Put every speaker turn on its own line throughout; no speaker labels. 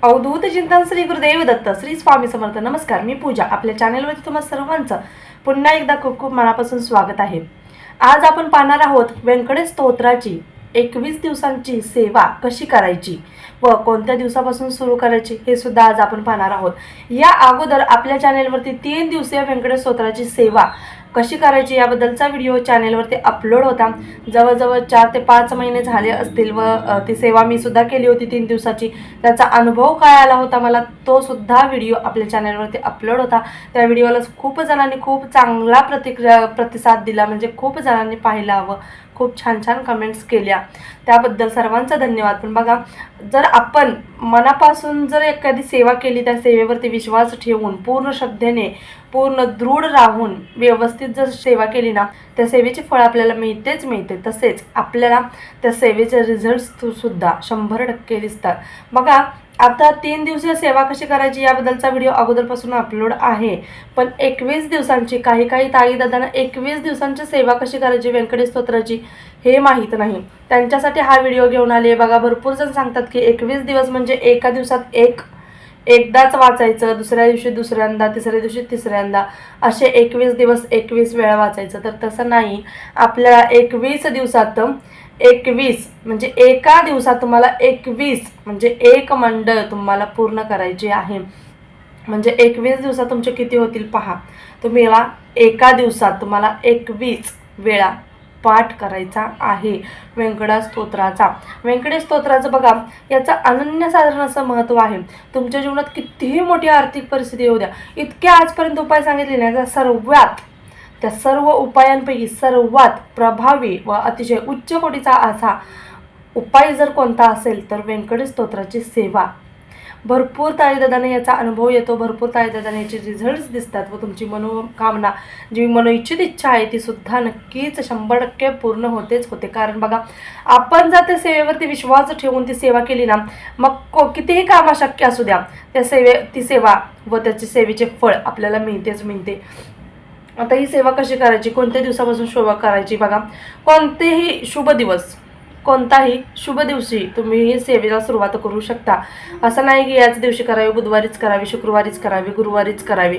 अवधूत चिंतन श्री गुरुदेव दत्त श्री स्वामी समर्थ. नमस्कार, मी पूजा. आपल्या चॅनलवरती तुम्हा सर्वांचं पुन्हा एकदा खूप खूप मनापासून स्वागत आहे. आज आपण पाहणार आहोत व्यंकटेश स्तोत्राची 21 दिवसांची सेवा कशी करायची व कोणत्या दिवसापासून सुरू करायची हे सुद्धा आज आपण पाहणार आहोत. या अगोदर आपल्या चॅनेलवरती 3 दिवसीय व्यंकटेश स्तोत्राची सेवा कशी करायची याबद्दलचा व्हिडिओ चॅनेलवरती अपलोड होता. जवळजवळ 4 ते 5 महिने झाले असतील व ती सेवा मी सुद्धा केली होती 3 दिवसाची. त्याचा अनुभव काय आला होता मला तो सुद्धा व्हिडिओ आपल्या चॅनेलवरती अपलोड होता. त्या व्हिडिओला खूप जणांनी खूप चांगला प्रतिसाद दिला, म्हणजे खूप जणांनी पाहिला व खूप छान छान कमेंट्स केल्या. त्याबद्दल सर्वांचा धन्यवाद. पण बघा, जर आपण मनापासून जर एखादी सेवा केली, त्या सेवेवरती विश्वास ठेवून पूर्ण श्रद्धेने पूर्ण दृढ राहून व्यवस्थित जर सेवा केली ना, त्या सेवेचे फळ आपल्याला मिळते. तसेच आपल्याला त्या सेवेचे रिझल्ट्स सुद्धा 100% दिसतात. बघा, आता 3 दिवसीय सेवा कशी करायची याबद्दलचा व्हिडिओ अगोदरपासून अपलोड आहे. पण 21 दिवसांची काही ताई दादांना 21 दिवसांची सेवा कशी करायची व्यंकटेश स्तोत्राची हे माहीत नाही. त्यांच्यासाठी हा व्हिडिओ घेऊन आले. बघा, भरपूर जण सांगतात की 21 दिवस म्हणजे एका दिवसात एकदाच वाचायचं, दुसऱ्या दिवशी दुसऱ्यांदा, तिसऱ्या दिवशी तिसऱ्यांदा, असे 21 दिवस 21 वेळा वाचायचं. तर तसं नाही. आपल्याला 21 दिवसात 21 म्हणजे एका दिवसात तुम्हाला 21 म्हणजे एक मंडळ तुम्हाला पूर्ण करायची आहे. म्हणजे 21 दिवसात तुमचे किती होतील पहा. तुम्हाला एका दिवसात तुम्हाला 21 वेळा पाठ करायचा आहे व्यंकटेश स्तोत्राचं. बघा, याचं अनन्यसाधारण असं महत्त्व आहे. तुमच्या जीवनात कितीही मोठी आर्थिक परिस्थिती येऊ द्या, इतके आजपर्यंत उपाय सांगितले ना, त्या सर्व उपायांपैकी सर्वात प्रभावी व अतिशय उच्च कोटीचा असा उपाय जर कोणता असेल तर व्यंकटेश स्तोत्राची सेवा. भरपूर ताईदादाने याचा अनुभव येतो, भरपूर ताईदादाने याचे रिझल्ट्स दिसतात व तुमची मनोकामना, जी मनोइच्छित इच्छा आहे ती सुद्धा नक्कीच 100% पूर्ण होते. कारण बघा, आपण जर त्या सेवेवरती विश्वास ठेवून ती सेवा केली ना, मग कितीही काम अशक्य असू द्या, ती सेवा व त्याची सेवेचे फळ आपल्याला मिळते. आता ही सेवा कशी करायची, कोणत्या दिवसापासून सेवा करायची? बघा, कोणताही शुभ दिवशी तुम्ही ही सेवेला सुरुवात करू शकता. असं नाही की याच दिवशी करावी, बुधवारीच करावी, शुक्रवारीच करावी, गुरुवारीच करावी.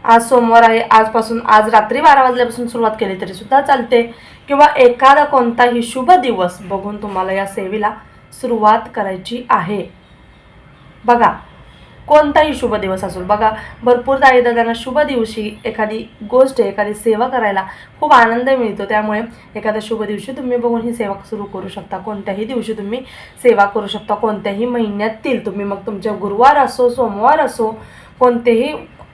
आज सोमवार आहे, आज रात्री 12 वाजल्यापासून सुरुवात केली तरी सुद्धा चालते. किंवा एखादा कोणताही शुभ दिवस बघून तुम्हाला या सेवेला सुरुवात करायची आहे. बघा, कोणताही शुभ दिवस असो. बघा, भरपूर दादांना शुभ दिवशी एखादी गोष्ट, एखादी सेवा करायला खूप आनंद मिळतो. त्यामुळे एखाद्या शुभ दिवशी तुम्ही बघून ही सेवा सुरू करू शकता. कोणत्याही दिवशी तुम्ही सेवा करू शकता, कोणत्याही महिन्यातील तुम्ही. मग तुमच्या गुरुवार असो, सोमवार असो, कोणतेही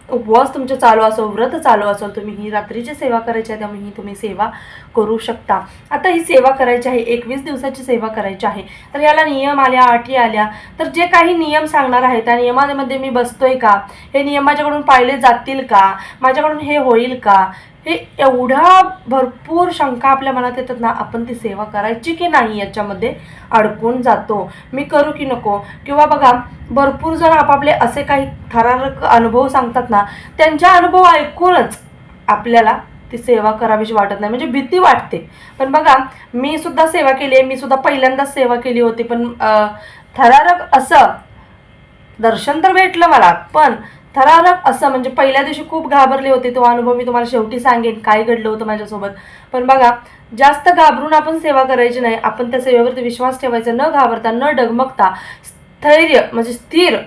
उपवास तुमचे चालू असो, व्रत चालू असो, तुम्ही ही रात्रीची सेवा करायची आहे, त्यामुळे ही तुम्ही सेवा करू शकता. आता ही सेवा करायची आहे, 21 दिवसाची सेवा करायची आहे. तर याला नियम आल्या, अटी आल्या. तर जे काही नियम सांगणार आहे त्या नियमामध्ये मी बसतोय का, हे नियम माझ्याकडून पाळले जातील का, माझ्याकडून हे होईल का, हे एवढा भरपूर शंका आपल्या मनात येतात ना, आपण ती सेवा करायची की नाही याच्यामध्ये अडकून जातो. मी करू की नको. किंवा बघा, भरपूर जण आपापले असे काही थरारक अनुभव सांगतात ना, त्यांच्या अनुभव ऐकूनच आपल्याला ती सेवा करावीशी वाटत नाही, म्हणजे भीती वाटते. पण बघा, मी सुद्धा सेवा केली आहे, मी सुद्धा पहिल्यांदाच सेवा केली होती. पण थरारक असं दर्शन तर भेटलं मला, पण थरारक असं म्हणजे पहिल्या दिवशी खूप घाबरले होते. तो अनुभव मी तुम्हाला शेवटी सांगेन काय घडलं होतं माझ्यासोबत. पण बघा, जास्त घाबरून आपण सेवा करायची नाही. आपण त्या सेवेवरती विश्वास ठेवायचा, न घाबरता, न डगमगता, स्थैर्य म्हणजे स्थिर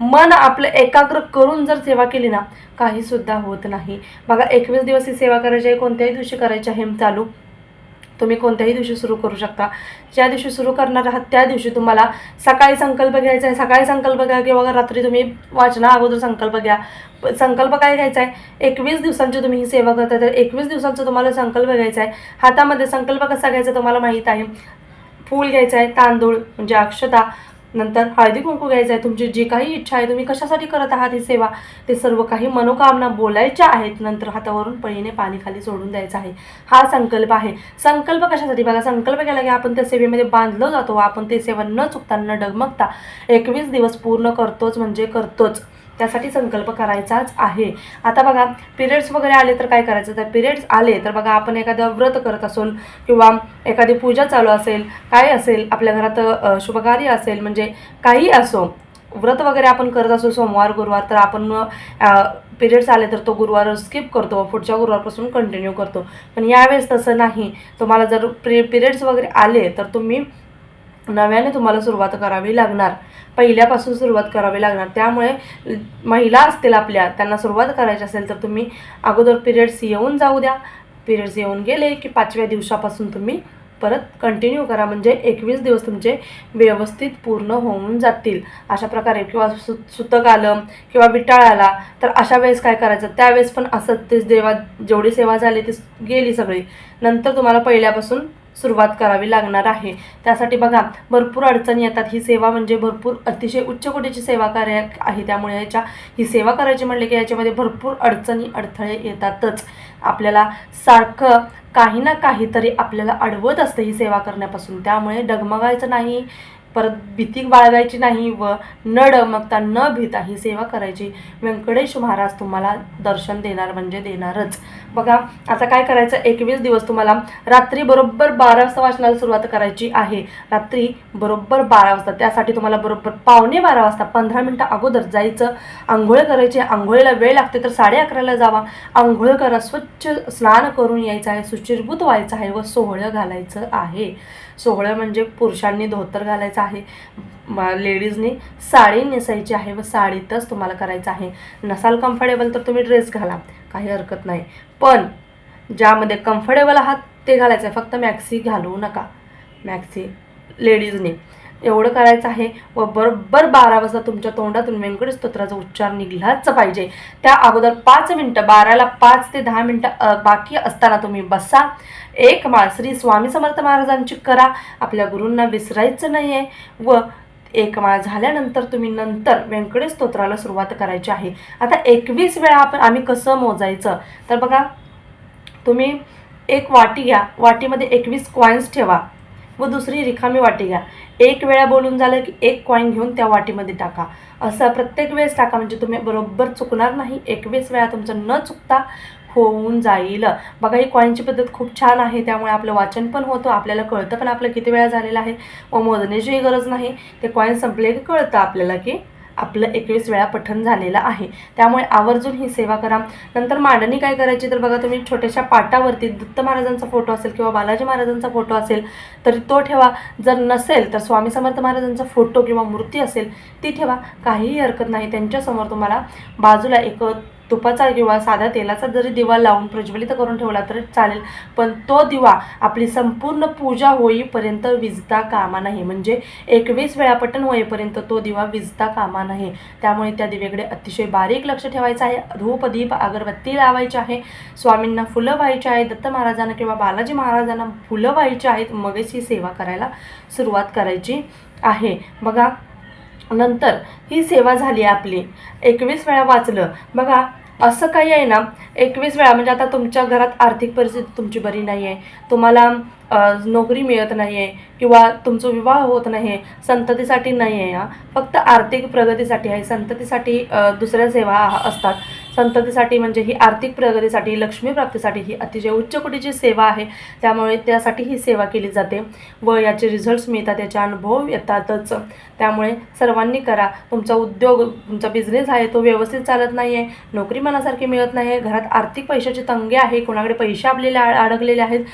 मन आपलं एकाग्र करून जर सेवा केली ना, काही सुद्धा होत नाही. बघा, 21 दिवस ही सेवा करायची आहे. कोणत्याही दिवशी करायची आहे चालू. तुम्ही कोणत्याही दिवशी सुरू करू शकता. ज्या दिवशी सुरू करणार आहात त्या दिवशी तुम्हाला सकाळी संकल्प घ्यायचा आहे. सकाळी संकल्प घ्या किंवा रात्री तुम्ही वाचना अगोदर संकल्प घ्या. संकल्प काय घ्यायचा आहे, 21 दिवसांची तुम्ही ही सेवा करता, तर 21 दिवसांचा तुम्हाला संकल्प घ्यायचा आहे. हातामध्ये संकल्प कसा घ्यायचा तुम्हाला माहीत आहे. फूल घ्यायचं आहे, तांदूळ म्हणजे अक्षता, नंतर हळदी कुंकू घ्यायचं आहे. तुमची जी काही इच्छा आहे, तुम्ही कशासाठी करत आहात ही सेवा, ते सर्व काही मनोकामना बोलायच्या आहेत. नंतर हातावरून पळीने पाणी खाली सोडून द्यायचं आहे. हा संकल्प आहे. संकल्प कशासाठी? बघा, संकल्प केला की आपण त्या सेवेमध्ये बांधलं जातो. आपण ते सेवा न चुकता, न डगमगता 21 दिवस पूर्ण करतोच म्हणजे करतोच. त्यासाठी संकल्प करायचाच आहे. आता बघा, पिरियड्स वगैरे आले तर काय करायचं? तर पिरियड्स आले तर बघा, आपण एखादं व्रत करत असून किंवा एखादी पूजा चालू असेल, काय असेल, आपल्या घरात शुभकार्य असेल, म्हणजे काही असो, व्रत वगैरे आपण करत असो सोमवार गुरुवार, तर आपण पिरियड्स आले तर तो गुरुवार स्किप करतो, पुढच्या गुरुवारपासून कंटिन्यू करतो. पण यावेळेस तसं नाही. तुम्हाला जर पिरियड्स वगैरे आले तर तुम्ही नव्याने तुम्हाला सुरुवात करावी लागणार, पहिल्यापासून सुरुवात करावी लागणार. त्यामुळे महिला असतील आपल्या, त्यांना सुरुवात करायची असेल तर तुम्ही अगोदर पिरियड्स येऊन जाऊ द्या. पिरियड्स येऊन गेले की 5व्या दिवसापासून तुम्ही परत कंटिन्यू करा, म्हणजे 21 दिवस तुमचे व्यवस्थित पूर्ण होऊन जातील. अशा प्रकारे किंवा सुतक आलं किंवा विटाळ आला तर अशा वेळेस काय करायचं, त्यावेळेस पण असं तेच देवा जेवढी सेवा झाली ती गेली सगळी, नंतर तुम्हाला पहिल्यापासून सुरुवात करावी लागणार आहे. त्यासाठी बघा भरपूर अडचणी येतात. ही सेवा म्हणजे भरपूर अतिशय उच्च कोटीची सेवा कार्य आहे, त्यामुळे ही सेवा करायची म्हटले की याच्यामध्ये भरपूर अडचणी अडथळे येतातच. आपल्याला सारखं काही ना काहीतरी आपल्याला अडवत असतं ही सेवा करण्यापासून. त्यामुळे डगमगायचं नाही, परत भीती बाळगायची नाही व न डगमगता न भीता ही सेवा करायची. व्यंकटेश महाराज तुम्हाला दर्शन देणार म्हणजे देणारच. बघा आता काय करायचं, 21 दिवस तुम्हाला रात्री बरोबर 12 वाजता वाचनाला सुरुवात करायची आहे. रात्री बरोबर 12 वाजता. त्यासाठी तुम्हाला बरोबर 11:15 वाजता 15 मिनटं अगोदर जायचं, आंघोळ करायची. आंघोळीला वेळ लागते तर 11:30ला जावा, आंघोळ करा, स्वच्छ स्नान करून यायचं आहे, शुचिर्भूत व्हायचं आहे व सोहळं घालायचं आहे. सोहळं म्हणजे पुरुषांनी धोतर घालायचं आहे, लेडीजनी साडी नेसायची आहे व साडीतच तुम्हाला करायचं आहे. नसाल कम्फर्टेबल तर तुम्ही ड्रेस घाला, काही हरकत नाही. पण ज्यामध्ये कम्फर्टेबल आहात ते घालायचं आहे, फक्त मॅक्सी घालू नका. मॅक्सी लेडीजने एवढं करायचं आहे. व बरोबर 12 वाजता तुमच्या तोंडातून व्यंकटेश स्तोत्राचा उच्चार निघलाच पाहिजे. त्या अगोदर 5 मिनटं, 12ला 5 ते 10 मिनटं बाकी असताना तुम्ही बसा, एक माळ श्री स्वामी समर्थ महाराजांची करा. आपल्या गुरूंना विसरायचं नाही आहे. व एक माळ झाल्यानंतर तुम्ही नंतर व्यंकटेश स्तोत्राला सुरुवात करायची आहे. आता 21 वेळा आम्ही कसं मोजायचं, तर बघा तुम्ही एक वाटी घ्या, वाटीमध्ये 21 कॉईन्स ठेवा व दुसरी रिकामी वाटी घ्या. एक वेळा बोलून झालं की एक कॉईन घेऊन त्या वाटीमध्ये टाका. असं प्रत्येक वेळेस टाका, म्हणजे तुम्ही बरोबर चुकणार नाही. 21 वेळा तुमचं न चुकता होऊन जाईल. बघा ही कॉईनची पद्धत खूप छान आहे, त्यामुळे आपलं वाचन पण होतं, आपल्याला कळतं पण आपलं किती वेळा झालेलं आहे व मोजण्याचीही गरज नाही. ते कॉईन संपले की कळतं आपल्याला की आपलं 21 वेळा पठण झालेलं आहे. त्यामुळे आवर्जून ही सेवा करा. नंतर मांडणी काय करायची, तर बघा तुम्ही छोट्याशा पाटावरती दत्त महाराजांचा फोटो असेल किंवा बालाजी महाराजांचा फोटो असेल तर तो ठेवा. जर नसेल तर स्वामी समर्थ महाराजांचा फोटो किंवा मूर्ती असेल ती ठेवा, काहीही हरकत नाही. त्यांच्यासमोर तुम्हाला बाजूला एक तुपाचा किंवा साध्या तेलाचा जरी दिवा लावून प्रज्वलित करून ठेवला तरी चालेल, पण तो दिवा आपली संपूर्ण पूजा होईपर्यंत विझता कामा नाही. म्हणजे 21 वेळा पठण होईपर्यंत तो दिवा विझता कामा नाही. त्यामुळे त्या दिव्याकडे अतिशय बारीक लक्ष ठेवायचं आहे. धूप दीप अगरबत्ती लावायची आहे. स्वामींना फुलं व्हायची आहे, दत्त महाराजांना किंवा बालाजी महाराजांना फुलं व्हायची आहेत, मगच ही सेवा करायला सुरुवात करायची आहे. बघा नंतर ही सेवा झाली आपली, 21 वेळा वाचलं. बघा असं काही आहे ना, 21 वेळा म्हणजे आता तुमच्या घरात आर्थिक परिस्थिती तुमची बरी नाही आहे, तुम्हाला नोकरी मिळत नाही आहे किंवा तुमचा विवाह होत नाही आहे, संततीसाठी नाही आहे, फक्त आर्थिक प्रगतीसाठी आहे. संततीसाठी दुसऱ्या सेवा असतात. संततीसाठी म्हणजे ही आर्थिक प्रगतीसाठी, लक्ष्मी प्राप्तीसाठी ही अतिशय उच्च कोटीची सेवा आहे. त्यामुळे त्यासाठी ही सेवा केली जाते व याचे रिझल्ट्स मिळतात, याचे अनुभव येतातच. त्यामुळे सर्वांनी करा. तुमचा उद्योग, तुमचा बिझनेस आहे तो व्यवस्थित चालत नाही आहे, नोकरी मनासारखी मिळत नाही आहे, घरात आर्थिक पैशाची तंगी आहे, कोणाकडे पैसे आपल्याला अडकलेले आहेत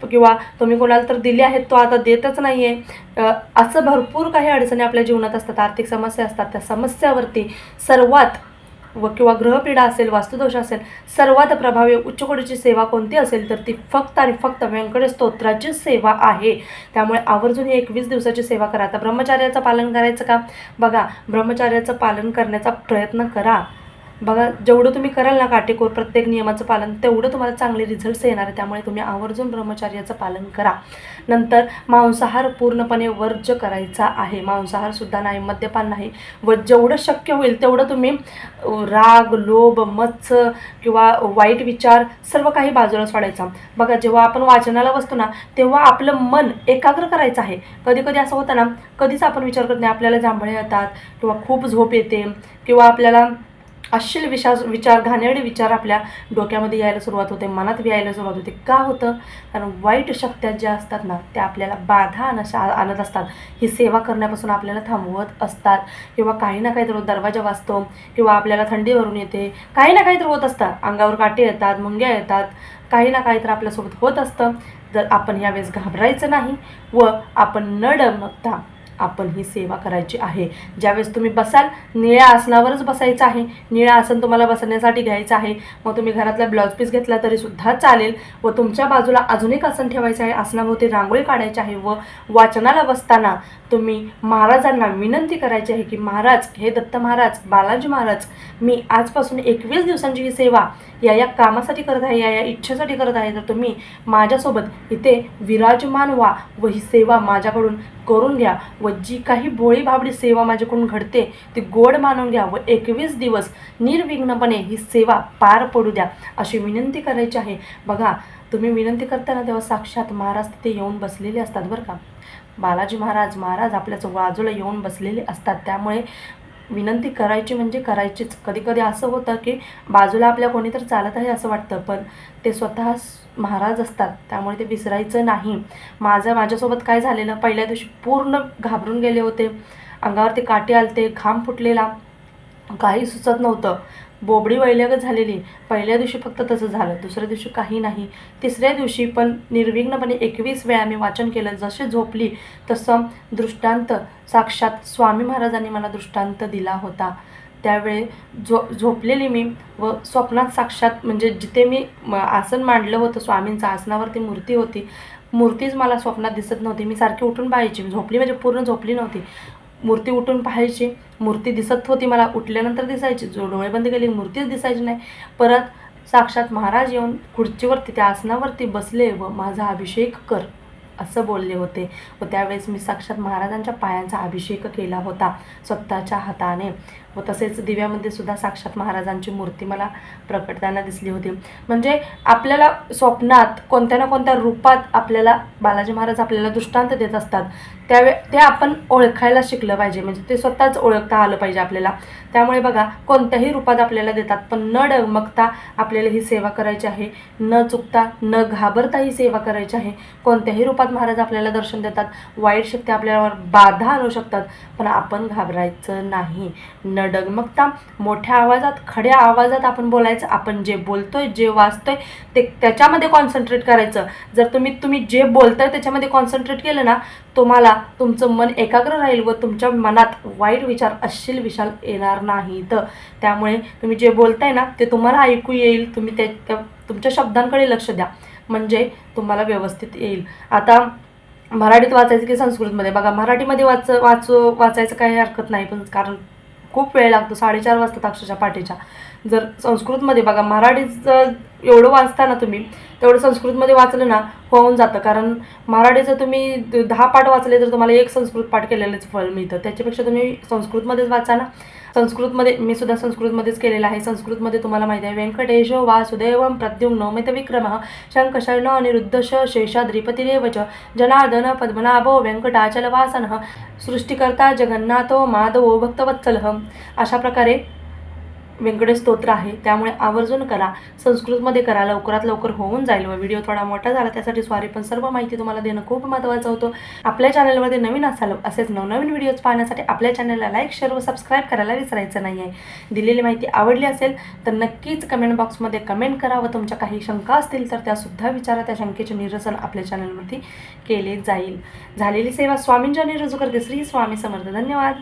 किंवा तुम्ही कोणाला तर दिले आहेत तो आता देतच नाही आहे, असं भरपूर काही अडचणी आपल्या जीवनात असतात, आर्थिक समस्या असतात. त्या समस्यावरती सर्वात किंवा ग्रहपीडा असेल, वास्तुदोष असेल, सर्वात प्रभावी उच्च कोटीची सेवा कोणती असेल तर ती फक्त आणि फक्त व्यंकटेश स्तोत्राची सेवा आहे. त्यामुळे आवर्जून ही 21 दिवसाची सेवा करा. आता ब्रह्मचार्याचं पालन करायचं का, बघा ब्रह्मचार्याचं पालन करण्याचा प्रयत्न करा. बघा जेवढं तुम्ही कराल ना काटेकोर प्रत्येक नियमाचं पालन, तेवढं तुम्हाला चांगले रिझल्ट्स येणार आहे. त्यामुळे तुम्ही आवर्जून ब्रह्मचार्याचं पालन करा. नंतर मांसाहार पूर्णपणे वर्ज्य करायचा आहे. मांसाहारसुद्धा नाही, मद्यपान नाही व जेवढं शक्य होईल तेवढं तुम्ही राग, लोभ, मत्स्य किंवा वाईट विचार सर्व काही बाजूला सोडायचा. बघा जेव्हा आपण वाचनाला बसतो ना तेव्हा आपलं मन एकाग्र करायचं आहे. कधी कधी असं होतं ना, कधीच आपण विचार करत नाही, आपल्याला जांभळे येतात किंवा खूप झोप येते किंवा आपल्याला अश्लील विचार घाणेरडे विचार आपल्या डोक्यामध्ये यायला सुरुवात होते, मनात यायला सुरुवात होते. का होतं? कारण वाईट शक्त्या ज्या असतात ना त्या आपल्याला बाधा आणत असतात. ही सेवा करण्यापासून आपल्याला थांबवत असतात, किंवा काही ना काहीतरी दरवाजा वाजतो, किंवा आपल्याला थंडी भरून येते, काही ना काहीतरी होत असतात, अंगावर काटे येतात, मुंग्या येतात, काही ना काहीतरी आपल्यासोबत होत असतं. जर आपण यावेळेस घाबरायचं नाही व आपण न डगमगता आपण ही सेवा करायची आहे. ज्यावेळेस तुम्ही बसाल, निळ्या आसनावरच बसायचं आहे. निळ्या आसन तुम्हाला बसण्यासाठी घ्यायचं आहे. मग तुम्ही घरातला ब्लाऊज पीस घेतला तरीसुद्धा चालेल, व तुमच्या बाजूला अजून एक आसन ठेवायचं आहे. आसनाभोवती रांगोळी काढायची आहे, व वाचनाला बसताना तुम्ही महाराजांना विनंती करायची आहे की महाराज, हे दत्त महाराज, बालाजी महाराज, मी आजपासून 21 दिवसांची ही सेवा या कामासाठी करत आहे, या इच्छेसाठी करत आहे. तर तुम्ही माझ्यासोबत इथे विराजमान व्हा व ही सेवा माझ्याकडून करून घ्या, व जी काही भोळी भाबडी सेवा माझ्याकडून घडते ती गोड मानून घ्या, व 21 दिवस निर्विघ्नपणे ही सेवा पार पडू द्या, अशी विनंती करायची आहे. बघा, तुम्ही विनंती करताना तेव्हा साक्षात महाराज तिथे येऊन बसलेले असतात बरं का. बालाजी महाराज आपल्याच बाजूला येऊन बसलेले असतात. त्यामुळे विनंती करायची म्हणजे करायचीच. कधी कधी असं होतं की बाजूला आपल्या कोणीतरी चालत आहे असं वाटतं, पण ते स्वतः महाराज असतात, त्यामुळे ते विसरायचं नाही. माझ्यासोबत काय झालेलं, पहिल्या दिवशी पूर्ण घाबरून गेले होते, अंगावरती काटे आलते, घाम फुटलेला, काही सुचत नव्हतं, बोबडी वैल्यागत झालेली. पहिल्या दिवशी फक्त तसं झालं, दुसऱ्या दिवशी काही नाही, तिसऱ्या दिवशी पण निर्विघ्नपणे 21 वेळा मी वाचन केलं. जसे झोपली तसं दृष्टांत साक्षात स्वामी महाराजांनी मला दृष्टांत दिला होता. त्यावेळी झोपलेली मी, व स्वप्नात साक्षात म्हणजे जिथे मी आसन मांडलं होतं स्वामींचं, आसनावरती मूर्ती होती, मूर्तीच मला स्वप्नात दिसत नव्हती. मी सारखी उठून पाहायची, झोपली म्हणजे पूर्ण झोपली नव्हती, मूर्ती उठून पाहायची, मूर्ती दिसत होती मला, उठल्यानंतर दिसायची, जो डोळे बंद केले मूर्तीच दिसायची नाही. परत साक्षात महाराज येऊन खुर्चीवरती त्या आसनावरती बसले व माझा अभिषेक कर असं बोलले होते. व त्यावेळेस मी साक्षात महाराजांच्या पायांचा अभिषेक केला होता स्वतःच्या हाताने. व तसेच दिव्यामध्ये सुद्धा साक्षात महाराजांची मूर्ती मला प्रकटताना दिसली होती. म्हणजे आपल्याला स्वप्नात कोणत्या ना कोणत्या रूपात आपल्याला बालाजी महाराज आपल्याला दृष्टांत देत असतात. ते आपण ओळखायला शिकलं पाहिजे, म्हणजे ते स्वतःच ओळखता आलं पाहिजे आपल्याला. त्यामुळे बघा, कोणत्याही रूपात आपल्याला देतात, पण न डगमगता आपल्याला ही सेवा करायची आहे, न चुकता न घाबरता ही सेवा करायची आहे. कोणत्याही रूपात महाराज आपल्याला दर्शन देतात, वाईट शक्ती आपल्यावर बाधा आणू शकतात, पण आपण घाबरायचं नाही. न डगमगता मोठ्या आवाजात, खड्या आवाजात आपण बोलायचं. आपण जे बोलतोय, जे वाचतोय त्याच्यामध्ये कॉन्सन्ट्रेट करायचं. जर तुम्ही जे बोलताय त्याच्यामध्ये कॉन्सन्ट्रेट केलं ना, तुम्हाला तुमचं मन एकाग्र राहील व तुमच्या मनात वाईट विचार, अश्लील विचार येणार नाहीत. त्यामुळे तुम्ही जे बोलताय ना ते तुम्हाला ऐकू येईल. तुम्ही तुमच्या शब्दांकडे लक्ष द्या, म्हणजे तुम्हाला व्यवस्थित येईल. आता मराठीत वाचायचं की संस्कृतमध्ये? बघा, मराठीमध्ये वाचायचं काही हरकत नाही, पण कारण खूप वेळ लागतो, 4:30 वाजतात अक्षरशः पाठीच्या. जर संस्कृतमध्ये बघा, मराठीचं एवढं वाचता ना तुम्ही, तेवढं संस्कृतमध्ये वाचलं ना होऊन जातं. कारण मराठीचं तुम्ही 10 पाठ वाचले तर तुम्हाला 1 संस्कृत पाठ केलेलंच फळ मिळतं. त्याच्यापेक्षा तुम्ही संस्कृतमध्येच वाचा ना. संस्कृतमध्ये मी सुद्धा संस्कृतमध्येच केलेलं आहे. संस्कृतमध्ये तुम्हाला माहिती आहे, व्यंकटेशो वासुदेवं प्रद्युम्नो मितविक्रमः शंखशर्णो अनिरुद्धश शेषाद्रिपतिरेव च जनार्दन पद्मनाभो व्यंकटाचलवासनः सृष्टिकर्ता जगन्नाथो माधवो भक्तवत्सलः. अशा प्रकारे व्यंकटेश स्तोत्र आहे. त्यामुळे आवर्जून करा, संस्कृतमध्ये करा, लवकरात लवकर होऊन जाईल. व व्हिडिओ थोडा मोठा झाला त्यासाठी सॉरी, पण सर्व माहिती तुम्हाला देणं खूप महत्त्वाचं होतं. आपल्या चॅनलमध्ये नवीन असाल, असेच नवनवीन व्हिडिओज पाहण्यासाठी आपल्या चॅनलला लाईक, शेअर व सबस्क्राईब करायला विसरायचं नाही आहे. दिलेली माहिती आवडली असेल तर नक्कीच कमेंट बॉक्समध्ये कमेंट करा, व तुमच्या काही शंका असतील तर त्यासुद्धा विचारा. त्या शंकेचे निरसन आपल्या चॅनलवरती केले जाईल. झालेली सेवा स्वामींच्या निरजू करते. श्री स्वामी समर्थ. धन्यवाद.